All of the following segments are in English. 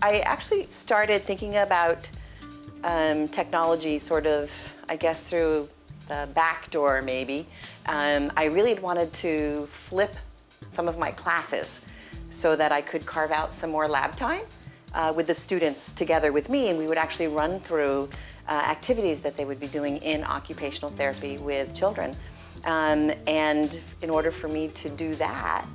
I actually started thinking about technology sort of, I guess, through the back door maybe. I really wanted to flip some of my classes so that I could carve out some more lab time with the students together with me, and we would actually run through activities that they would be doing in occupational therapy with children. And in order for me to do that,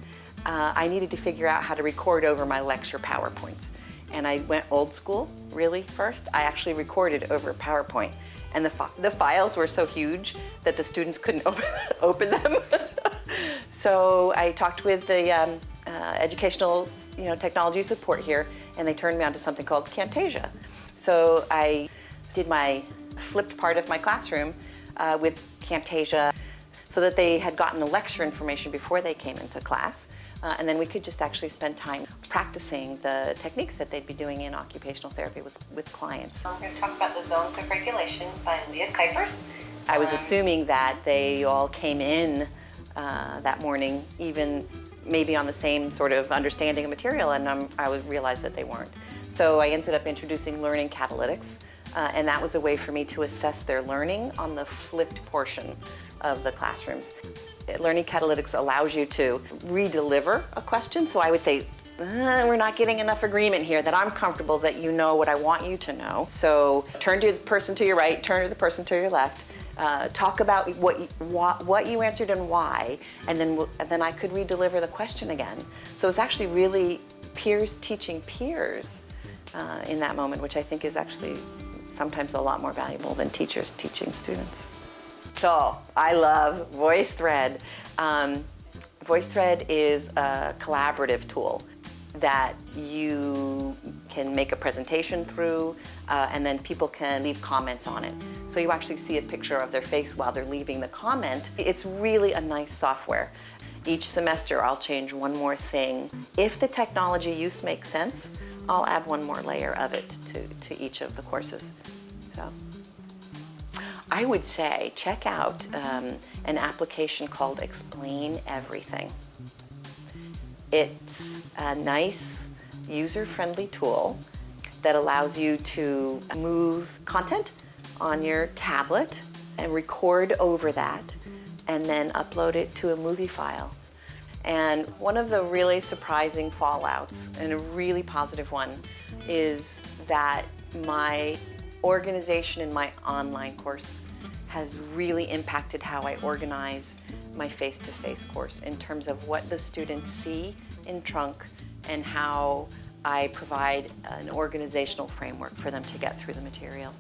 I needed to figure out how to record over my lecture PowerPoints. And I went old school, really, first. I actually recorded over PowerPoint. And the files were so huge that the students couldn't open them. So I talked with the educational technology support here, and they turned me on to something called Camtasia. So I did my flipped part of my classroom with Camtasia so that they had gotten the lecture information before they came into class. And then we could just actually spend time practicing the techniques that they'd be doing in occupational therapy with clients. I'm going to talk about the zones of regulation by Leah Kuipers. I was assuming that they all came in that morning, even maybe on the same sort of understanding of material, and I would realize that they weren't. So I ended up introducing learning catalytics, and that was a way for me to assess their learning on the flipped portion of the classrooms. Learning catalytics allows you to re-deliver a question, so I would say, we're not getting enough agreement here that I'm comfortable that you know what I want you to know. So turn to the person to your right, turn to the person to your left, talk about what you answered and why, and then I could re-deliver the question again. So it's actually really peers teaching peers in that moment, which I think is actually sometimes a lot more valuable than teachers teaching students. So I love Voicethread. Voicethread is a collaborative tool that you can make a presentation through, and then people can leave comments on it. So you actually see a picture of their face while they're leaving the comment. It's really a nice software. Each semester I'll change one more thing. If the technology use makes sense, I'll add one more layer of it to each of the courses. So I would say check out an application called Explain Everything. It's a nice, user-friendly tool that allows you to move content on your tablet and record over that and then upload it to a movie file. And one of the really surprising fallouts, and a really positive one, is that my organization in my online course has really impacted how I organize my face-to-face course in terms of what the students see in Trunk and how I provide an organizational framework for them to get through the material.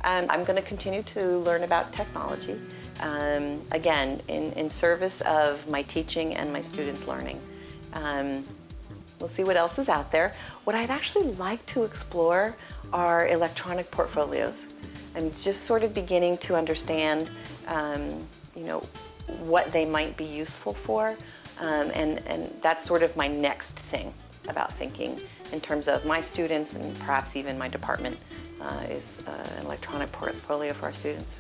I'm going to continue to learn about technology, again, in service of my teaching and my students' learning. We'll see what else is out there. What I'd actually like to explore are electronic portfolios. I'm just sort of beginning to understand, what they might be useful for, and that's sort of my next thing about thinking in terms of my students and perhaps even my department is an electronic portfolio for our students.